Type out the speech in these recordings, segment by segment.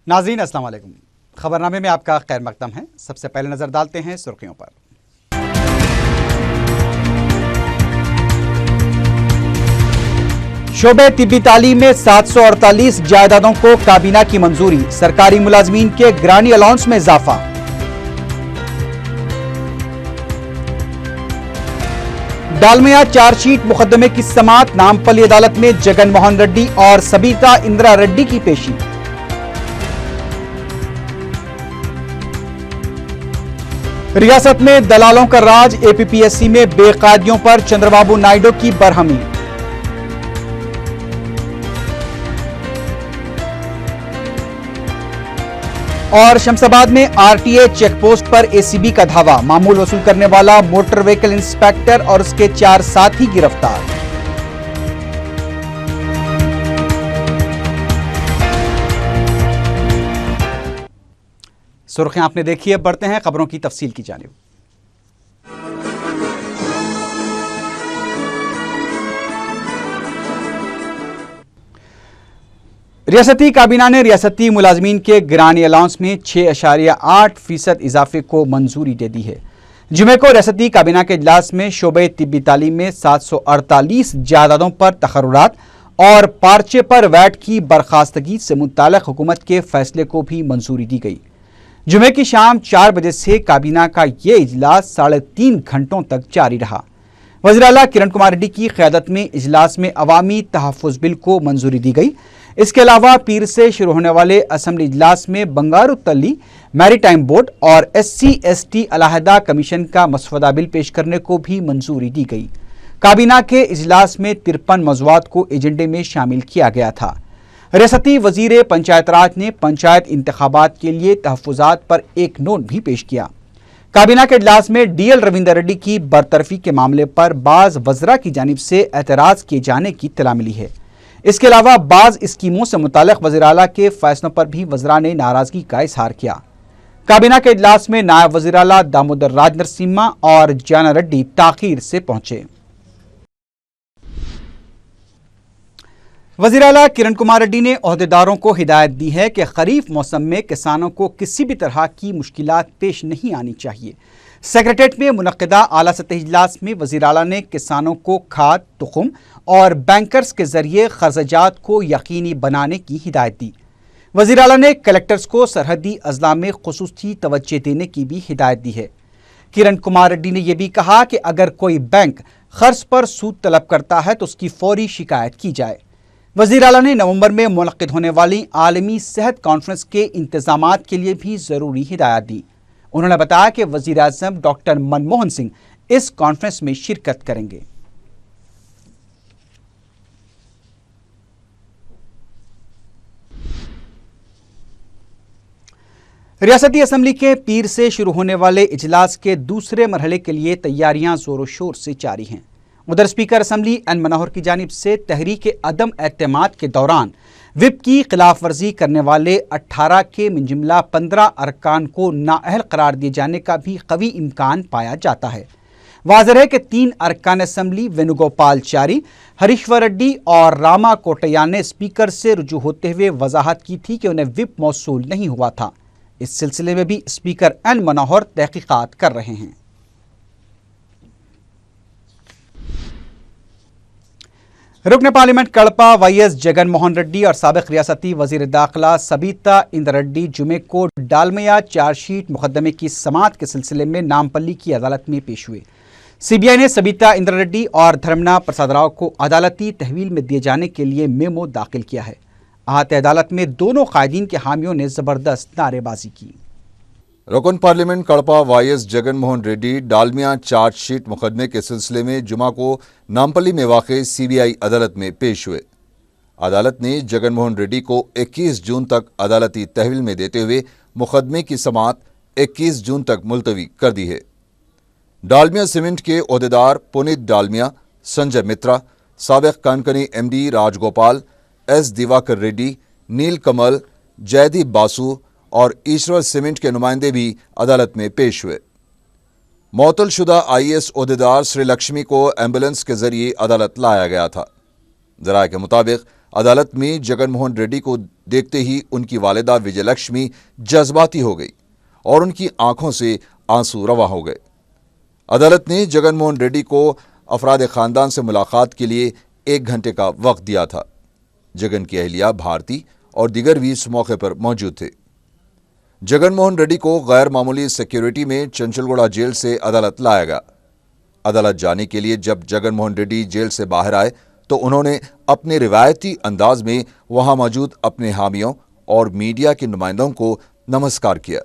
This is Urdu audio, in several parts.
ناظرین السلام علیکم۔ خبرنامے میں آپ کا خیر مقدم ہے۔ سب سے پہلے نظر ڈالتے ہیں سرخیوں پر۔ شعبہ طبی تعلیم میں 748 جائیدادوں کو کابینہ کی منظوری، سرکاری ملازمین کے گرانی الاؤنس میں اضافہ۔ ڈالمیا چارج شیٹ مقدمے کی سماعت، نامپلی عدالت میں جگن موہن ریڈی اور سبیتا اندرا ریڈی کی پیشی۔ ریاست میں دلالوں کا راج، اے پی پی ایس سی میں بے قاعدگیوں پر چندر بابو نائیڈو کی برہمی۔ اور شمس آباد میں R T A check post پر اے سی بی کا دھاوا، معمول وصول کرنے والا موٹر وہیکل انسپیکٹر اور اس کے 4 ساتھی گرفتار۔ سرخیاں آپ نے دیکھی ہے، بڑھتے ہیں خبروں کی تفصیل کی جانب۔ ریاستی کابینہ نے ریاستی ملازمین کے گرانی الاؤنس میں 6.8% اضافے کو منظوری دے دی ہے۔ جمعے کو ریاستی کابینہ کے اجلاس میں شعبہ طبی تعلیم میں 748 جائیدادوں پر تقررات اور پارچے پر ویٹ کی برخاستگی سے متعلق حکومت کے فیصلے کو بھی منظوری دی گئی۔ جمعے کی شام 4 بجے سے کابینہ کا یہ اجلاس 3.5 گھنٹوں تک جاری رہا۔ وزیر اعلیٰ کرن کمار ریڈی کی قیادت میں اجلاس میں عوامی تحفظ بل کو منظوری دی گئی۔ اس کے علاوہ پیر سے شروع ہونے والے اسمبلی اجلاس میں بنگارو تلی میری ٹائم بورڈ اور ایس سی ایس ٹی علیحدہ کمیشن کا مسودہ بل پیش کرنے کو بھی منظوری دی گئی۔ کابینہ کے اجلاس میں 53 موضوعات کو ایجنڈے میں شامل کیا گیا تھا۔ ریاستی وزیر پنچایت راج نے پنچایت انتخابات کے لیے تحفظات پر ایک نوٹ بھی پیش کیا۔ کابینہ کے اجلاس میں ڈی ایل رویندر ریڈی کی برطرفی کے معاملے پر بعض وزراء کی جانب سے اعتراض کیے جانے کی اطلاع ملی ہے۔ اس کے علاوہ بعض اسکیموں سے متعلق وزیر اعلیٰ کے فیصلوں پر بھی وزراء نے ناراضگی کا اظہار کیا۔ کابینہ کے اجلاس میں نائب وزیر اعلیٰ دامودر راج نرسمہا اور جانا ریڈی تاخیر سے پہنچے۔ وزیر اعلیٰ کرن کمار ریڈی نے عہدیداروں کو ہدایت دی ہے کہ خریف موسم میں کسانوں کو کسی بھی طرح کی مشکلات پیش نہیں آنی چاہیے۔ سیکریٹریٹ میں منعقدہ اعلیٰ سطحی اجلاس میں وزیر اعلیٰ نے کسانوں کو کھاد، تخم اور بینکرز کے ذریعے قرض جات کو یقینی بنانے کی ہدایت دی۔ وزیر اعلیٰ نے کلیکٹرز کو سرحدی اضلاع میں خصوصی توجہ دینے کی بھی ہدایت دی ہے۔ کرن کمار ریڈی نے یہ بھی کہا کہ اگر کوئی بینک قرض پر سود طلب کرتا ہے تو اس کی فوری شکایت کی جائے۔ وزیر اعلیٰ نے نومبر میں منعقد ہونے والی عالمی صحت کانفرنس کے انتظامات کے لیے بھی ضروری ہدایات دی۔ انہوں نے بتایا کہ وزیر اعظم ڈاکٹر منموہن سنگھ اس کانفرنس میں شرکت کریں گے۔ ریاستی اسمبلی کے پیر سے شروع ہونے والے اجلاس کے دوسرے مرحلے کے لیے تیاریاں زور و شور سے جاری ہیں۔ ادھر اسپیکر اسمبلی این منوہر کی جانب سے تحریک عدم اعتماد کے دوران وپ کی خلاف ورزی کرنے والے 18 کے من جملہ 15 ارکان کو نااہل قرار دیے جانے کا بھی قوی امکان پایا جاتا ہے۔ واضح ہے کہ 3 ارکان اسمبلی وینو گوپال چاری، ہریشور ریڈی اور راما کوٹیا نے اسپیکر سے رجوع ہوتے ہوئے وضاحت کی تھی کہ انہیں وپ موصول نہیں ہوا تھا۔ اس سلسلے میں بھی اسپیکر این منوہر تحقیقات کر رہے ہیں۔ رکن parliament Kadapa Y S Jagan Mohan Reddy اور سابق ریاستی وزیر داخلہ سبیتا اندرا ریڈی جمعے کو ڈالمیا چارج شیٹ مقدمے کی سماعت کے سلسلے میں نامپلی کی عدالت میں پیش ہوئے۔ سی بی آئی نے سبیتا اندرا ریڈی اور دھرمنا پرساد راؤ کو عدالتی تحویل میں دیے جانے کے لیے میمو داخل کیا ہے۔ احاطہ عدالت میں دونوں قائدین کے حامیوں نے زبردست نعرے بازی کی۔ رکن parliament Kadapa Y S Jagan Mohan Reddy Dalmia charge sheet مقدمے کے سلسلے میں جمعہ کو نامپلی میں واقع سی بی آئی عدالت میں پیش ہوئے۔ عدالت نے جگن موہن ریڈی کو 21 جون تک عدالتی تحویل میں دیتے ہوئے مقدمے کی سماعت 21 جون تک ملتوی کر دی ہے۔ ڈالمیا سیمنٹ کے عہدیدار پونیت ڈالمیا، سنجے مترا، سابق کانکنی ایم ڈی راج گوپال، ایس دیواکر ریڈی، نیل کمل، جے دیپ باسو اور ایشور سیمنٹ کے نمائندے بھی عدالت میں پیش ہوئے۔ معطل شدہ آئی ایس عہدیدار سری لکشمی کو ایمبولینس کے ذریعے عدالت لایا گیا تھا۔ ذرائع کے مطابق عدالت میں جگن موہن ریڈی کو دیکھتے ہی ان کی والدہ وجے لکشمی جذباتی ہو گئی اور ان کی آنکھوں سے آنسو رواں ہو گئے۔ عدالت نے جگن موہن ریڈی کو افراد خاندان سے ملاقات کے لیے 1 گھنٹے کا وقت دیا تھا۔ جگن کی اہلیہ بھارتی اور دیگر بھی اس موقع پر موجود تھے۔ جگن موہن ریڈی کو غیر معمولی سیکیورٹی میں چنچل گوڑہ جیل سے عدالت لایا گیا۔ عدالت جانے کے لیے جب جگن موہن ریڈی جیل سے باہر آئے تو انہوں نے اپنے روایتی انداز میں وہاں موجود اپنے حامیوں اور میڈیا کے نمائندوں کو نمسکار کیا۔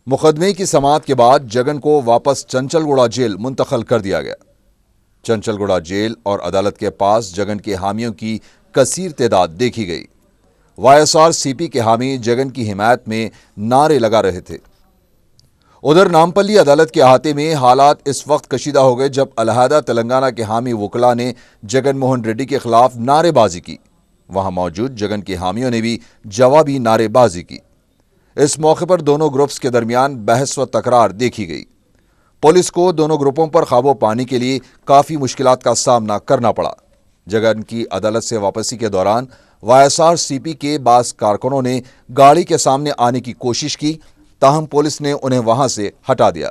مقدمے کی سماعت کے بعد جگن کو واپس چنچل گوڑہ جیل منتقل کر دیا گیا۔ چنچل گوڑہ جیل اور عدالت کے پاس جگن کے حامیوں کی کثیر تعداد دیکھی گئی۔ YSRCP کے حامی جگن کی حمایت میں نعرے لگا رہے تھے۔ ادھر نامپلی عدالت کے احاطے میں حالات اس وقت کشیدہ ہو گئے جب علیحدہ تلنگانہ کے حامی وکلاء نے جگن موہن ریڈی کے خلاف نعرے بازی کی۔ وہاں موجود جگن کے حامیوں نے بھی جوابی نعرے بازی کی۔ اس موقع پر دونوں گروپس کے درمیان بحث و تکرار دیکھی گئی۔ پولیس کو دونوں گروپوں پر قابو پانے کے لیے کافی مشکلات کا سامنا کرنا پڑا۔ جگن کی عدالت سے واپسی کے دوران YSRCP کے بعض کارکنوں نے گاڑی کے سامنے آنے کی کوشش کی، تاہم پولیس نے انہیں وہاں سے ہٹا دیا۔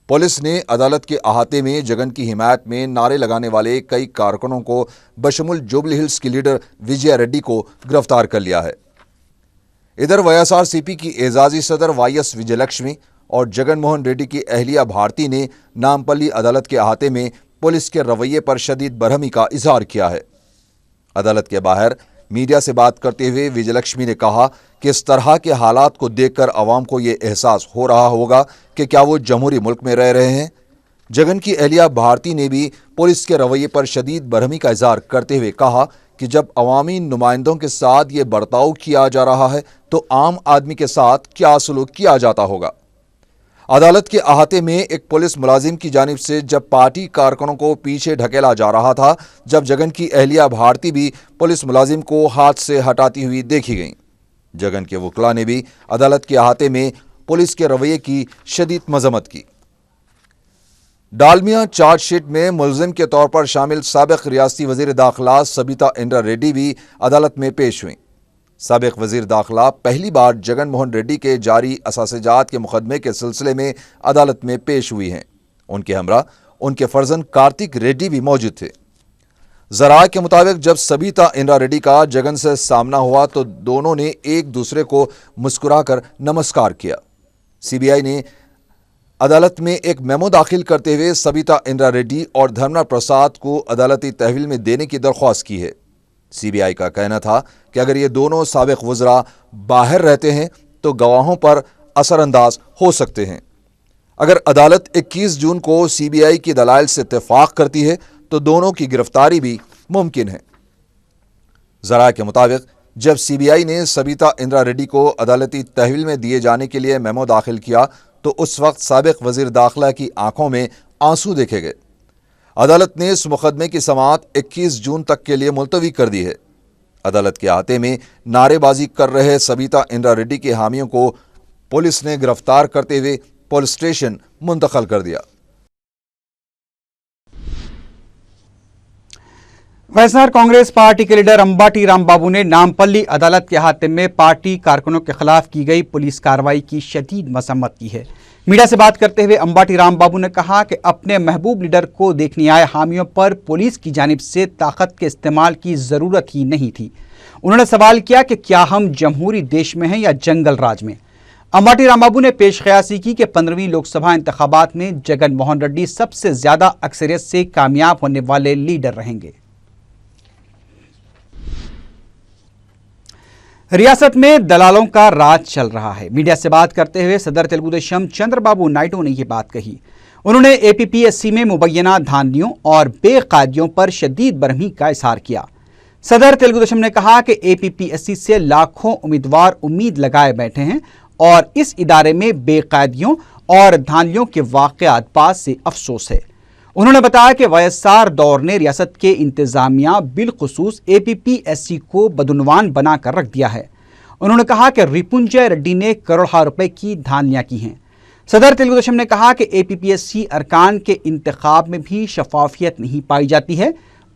پولیس نے عدالت کے احاطے میں جگن کی حمایت میں نعرے لگانے والے کئی کارکنوں کو بشمول جوبلی ہلز کے لیڈر وجے ریڈی کو گرفتار کر لیا ہے۔ ادھر YSRCP کی اعزازی صدر YS وجے لکشمی اور جگن موہن ریڈی کی اہلیہ بھارتی نے نامپلی عدالت کے احاطے میں پولیس کے رویے پر شدید برہمی کا اظہار کیا ہے۔ عدالت کے باہر میڈیا سے بات کرتے ہوئے وجے لکشمی نے کہا کہ اس طرح کے حالات کو دیکھ کر عوام کو یہ احساس ہو رہا ہوگا کہ کیا وہ جمہوری ملک میں رہ رہے ہیں۔ جگن کی اہلیہ بھارتی نے بھی پولیس کے رویے پر شدید برہمی کا اظہار کرتے ہوئے کہا کہ جب عوامی نمائندوں کے ساتھ یہ برتاؤ کیا جا رہا ہے تو عام آدمی کے ساتھ کیا سلوک کیا جاتا ہوگا۔ عدالت کے احاطے میں ایک پولیس ملازم کی جانب سے جب پارٹی کارکنوں کو پیچھے ڈھکیلا جا رہا تھا، جب جگن کی اہلیہ بھارتی بھی پولیس ملازم کو ہاتھ سے ہٹاتی ہوئی دیکھی گئیں۔ جگن کے وکلاء نے بھی عدالت کے احاطے میں پولیس کے رویے کی شدید مذمت کی۔ ڈالمیا چارج شیٹ میں ملزم کے طور پر شامل سابق ریاستی وزیر داخلہ سبیتا اندرا ریڈی بھی عدالت میں پیش ہوئیں۔ سابق وزیر داخلہ پہلی بار جگن موہن ریڈی کے جاری اثاثے جات کے مقدمے کے سلسلے میں عدالت میں پیش ہوئی ہیں۔ ان کے ہمراہ ان کے فرزند کارتک ریڈی بھی موجود تھے۔ ذرائع کے مطابق جب سبیتا اندرا ریڈی کا جگن سے سامنا ہوا تو دونوں نے ایک دوسرے کو مسکرا کر نمسکار کیا۔ CBI نے عدالت میں ایک میمو داخل کرتے ہوئے سبیتا اندرا ریڈی اور دھرمنا پرساد کو عدالتی تحویل میں دینے کی درخواست کی ہے۔ CBI کا کہنا تھا کہ اگر یہ دونوں سابق وزراء باہر رہتے ہیں تو گواہوں پر اثر انداز ہو سکتے ہیں۔ اگر عدالت 21 جون کو CBI کی دلائل سے اتفاق کرتی ہے تو دونوں کی گرفتاری بھی ممکن ہے۔ ذرائع کے مطابق جب CBI نے سبیتا اندرا ریڈی کو عدالتی تحویل میں دیے جانے کے لیے میمو داخل کیا تو اس وقت سابق وزیر داخلہ کی آنکھوں میں آنسو دیکھے گئے۔ عدالت نے اس مقدمے کی سماعت 21 جون تک کے لیے ملتوی کر دی ہے۔ عدالت کے احاطے میں نعرے بازی کر رہے سبیتا اندرا ریڈی کے حامیوں کو پولیس نے گرفتار کرتے ہوئے پولیس اسٹیشن منتقل کر دیا۔ ویسار کانگریس پارٹی کے لیڈر امباٹی رام بابو نے نامپلی عدالت کے احاطے میں پارٹی کارکنوں کے خلاف کی گئی پولیس کارروائی کی شدید مذمت کی ہے۔ میڈیا سے بات کرتے ہوئے امباٹی رام بابو نے کہا کہ اپنے محبوب لیڈر کو دیکھنے آئے حامیوں پر پولیس کی جانب سے طاقت کے استعمال کی ضرورت ہی نہیں تھی۔ انہوں نے سوال کیا کہ کیا ہم جمہوری دیش میں ہیں یا جنگل راج میں۔ امباٹی رام بابو نے پیش قیاسی کی کہ 15ویں لوک سبھا انتخابات میں جگن موہن ریڈی سب سے زیادہ اکثریت سے کامیاب ہونے والے لیڈر رہیں گے۔ ریاست میں دلالوں کا راج چل رہا ہے۔ میڈیا سے بات کرتے ہوئے صدر تلگو دیشم چندر بابو نائیڈو نے یہ بات کہی۔ انہوں نے APPSC میں مبینہ دھاندلیوں اور بے قاعدیوں پر شدید برہمی کا اظہار کیا۔ صدر تلگو دیشم نے کہا کہ APPSC سے لاکھوں امیدوار امید لگائے بیٹھے ہیں اور اس ادارے میں بے قاعدیوں اور دھاندلیوں کے واقعات بعد سے افسوس ہے۔ انہوں نے بتایا کہ وائسار دور نے ریاست کے انتظامیہ بالخصوص APPSC کو بدعنوان بنا کر رکھ دیا ہے۔ انہوں نے کہا کہ ریپنجے ریڈی نے کروڑوں روپے کی دھاندلیاں کی ہیں۔ صدر تلگو دیشم نے کہا کہ APPSC ارکان کے انتخاب میں بھی شفافیت نہیں پائی جاتی ہے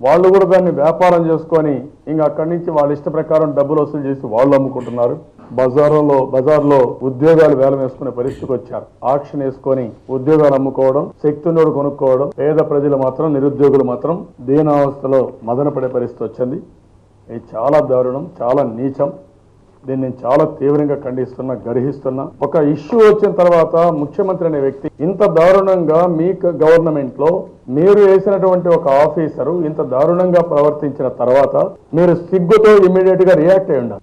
వాళ్ళు కూడా దాన్ని వ్యాపారం చేసుకొని ఇంకా అక్కడి నుంచి వాళ్ళ ఇష్ట ప్రకారం డబ్బులు వసూలు చేసి వాళ్ళు అమ్ముకుంటున్నారు. బజార్లో ఉద్యోగాలు వేలం వేసుకునే పరిస్థితికి వచ్చారు. ఆక్షన్ వేసుకొని ఉద్యోగాలు అమ్ముకోవడం, శక్తి ఉన్నోడు కొనుక్కోవడం, పేద ప్రజలు మాత్రం నిరుద్యోగులు మాత్రం దీనావస్థలో మదనపడే పరిస్థితి వచ్చింది. ఇది చాలా దారుణం, చాలా నీచం. దీన్ని నేను చాలా తీవ్రంగా ఖండిస్తున్నా, గర్హిస్తున్నా. ఒక ఇష్యూ వచ్చిన తర్వాత ముఖ్యమంత్రి అనే వ్యక్తి ఇంత దారుణంగా మీ గవర్నమెంట్ లో మీరు వేసినటువంటి ఒక ఆఫీసరు ఇంత దారుణంగా ప్రవర్తించిన తర్వాత మీరు సిగ్గుతో ఇమ్మీడియట్ గా రియాక్ట్ అయ్యి ఉండాలి।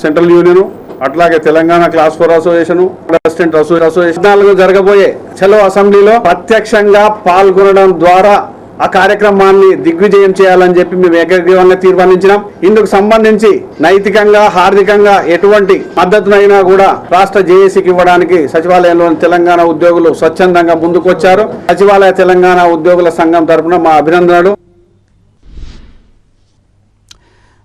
సెంట్రల్ యూనియన్ అట్లాగే Telangana class 4 association president association జరగబోయే చలో అసెంబ్లీలో ప్రత్యక్షంగా పాల్గొనడం ద్వారా ఆ కార్యక్రమాన్ని దిగ్విజయం చేయాలని చెప్పి మేము ఏకగ్రీవంగా తీర్మానించినాం। ఇందుకు సంబంధించి నైతికంగా ఆర్థికంగా ఎటువంటి మద్దతునైనా కూడా రాష్ట్ర JSCకి ఇవ్వడానికి సచివాలయంలోని తెలంగాణ ఉద్యోగులు స్వచ్ఛందంగా ముందుకొచ్చారు। సచివాలయ తెలంగాణ ఉద్యోగుల సంఘం తరపున మా అభినందనలు।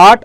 8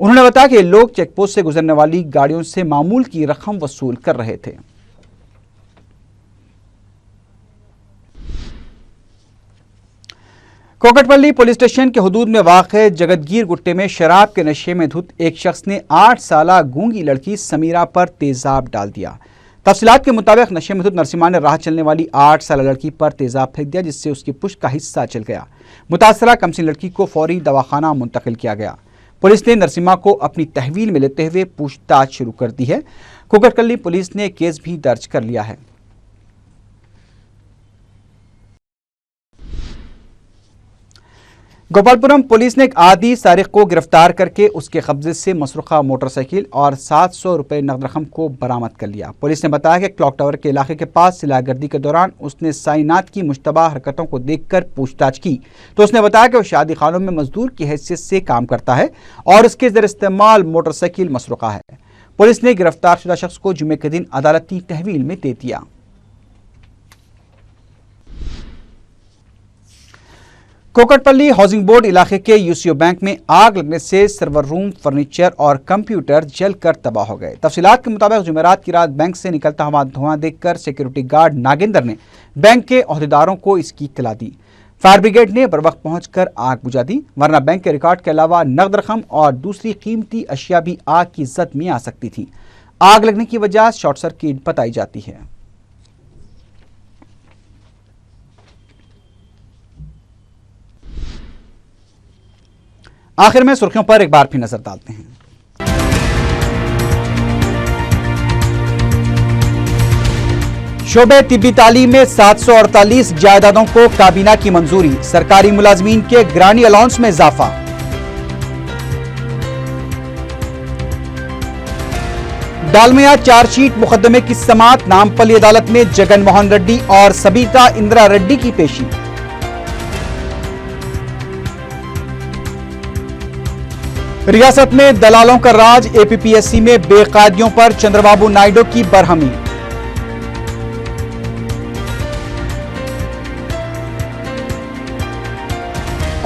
انہوں نے بتایا کہ لوگ چیک پوسٹ سے گزرنے والی گاڑیوں سے معمول کی رقم وصول کر رہے تھے۔ کوکٹ-پلی پولیس اسٹیشن کے حدود میں واقع جگت گیر گٹے میں شراب کے نشے میں دھت ایک شخص نے 8 سالہ گونگی لڑکی سمیرہ پر تیزاب ڈال دیا۔ تفصیلات کے مطابق نشے میں دھت نرسمہ نے راہ چلنے والی 8 سالہ لڑکی پر تیزاب پھینک دیا، جس سے اس کی پشت کا حصہ جل گیا۔ متاثرہ کمسن لڑکی کو فوری دواخانہ منتقل کیا گیا۔ پولیس نے نرسمہ کو اپنی تحویل میں لیتے ہوئے پوچھ تاچھ شروع کر دی ہے۔ کوکٹ-پلی پولیس نے کیس بھی درج کر لیا ہے۔ گوپالپورم پولیس نے ایک عادی سارق کو گرفتار کر کے اس کے قبضے سے مسروقہ موٹر سائیکل اور 700 روپے نقد رقم کو برآمد کر لیا۔ پولیس نے بتایا کہ کلاک ٹاور کے علاقے کے پاس سلاح گردی کے دوران اس نے سائنات کی مشتبہ حرکتوں کو دیکھ کر پوچھ تاچھ کی تو اس نے بتایا کہ وہ شادی خانوں میں مزدور کی حیثیت سے کام کرتا ہے اور اس کے زیر استعمال موٹر سائیکل مسروقہ ہے۔ پولیس نے گرفتار شدہ شخص کو جمعے کے دن عدالتی تحویل میں دے دیا۔ کوکٹ-پلی ہاؤسنگ بورڈ علاقے کے UCO بینک میں آگ لگنے سے سرور روم، فرنیچر اور کمپیوٹر جل کر تباہ ہو گئے۔ تفصیلات کے مطابق جمعرات کی رات بینک سے نکلتا ہوا دھواں دیکھ کر سیکورٹی گارڈ ناگیندر نے بینک کے عہدیداروں کو اس کی اطلاع دی۔ فائر بریگیڈ نے بروقت پہنچ کر آگ بجھا دی، ورنہ بینک کے ریکارڈ کے علاوہ نقد رقم اور دوسری قیمتی اشیاء بھی آگ کی زد میں آ سکتی تھیں۔ آگ لگنے کی وجہ شارٹ سرکٹ بتائی جاتی ہے۔ آخر میں سرخیوں پر ایک بار پھر نظر ڈالتے ہیں۔ شعبہ طبی تعلیم میں 748 جائیدادوں کو کابینہ کی منظوری، سرکاری ملازمین کے گرانی الاؤنس میں اضافہ۔ ڈالمیا چارج شیٹ مقدمے کی سماعت، نامپلی عدالت میں جگن موہن ریڈی اور سبیتا اندرا ریڈی کی پیشی۔ ریاست میں دلالوں کا راج، APPSC میں بے قاعدیوں پر چندر بابو نائیڈو کی برہمی۔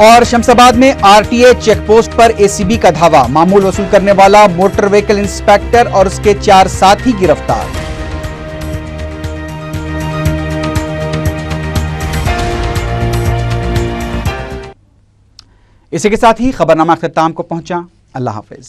اور شمس آباد میں RTA چیک پوسٹ پر ACB کا دھاوا، معمول وصول کرنے والا موٹر وہیکل انسپیکٹر اور اس کے 4 ساتھی گرفتار۔ اسی کے ساتھ ہی خبرنامہ اختتام کو پہنچا۔ اللہ حافظ۔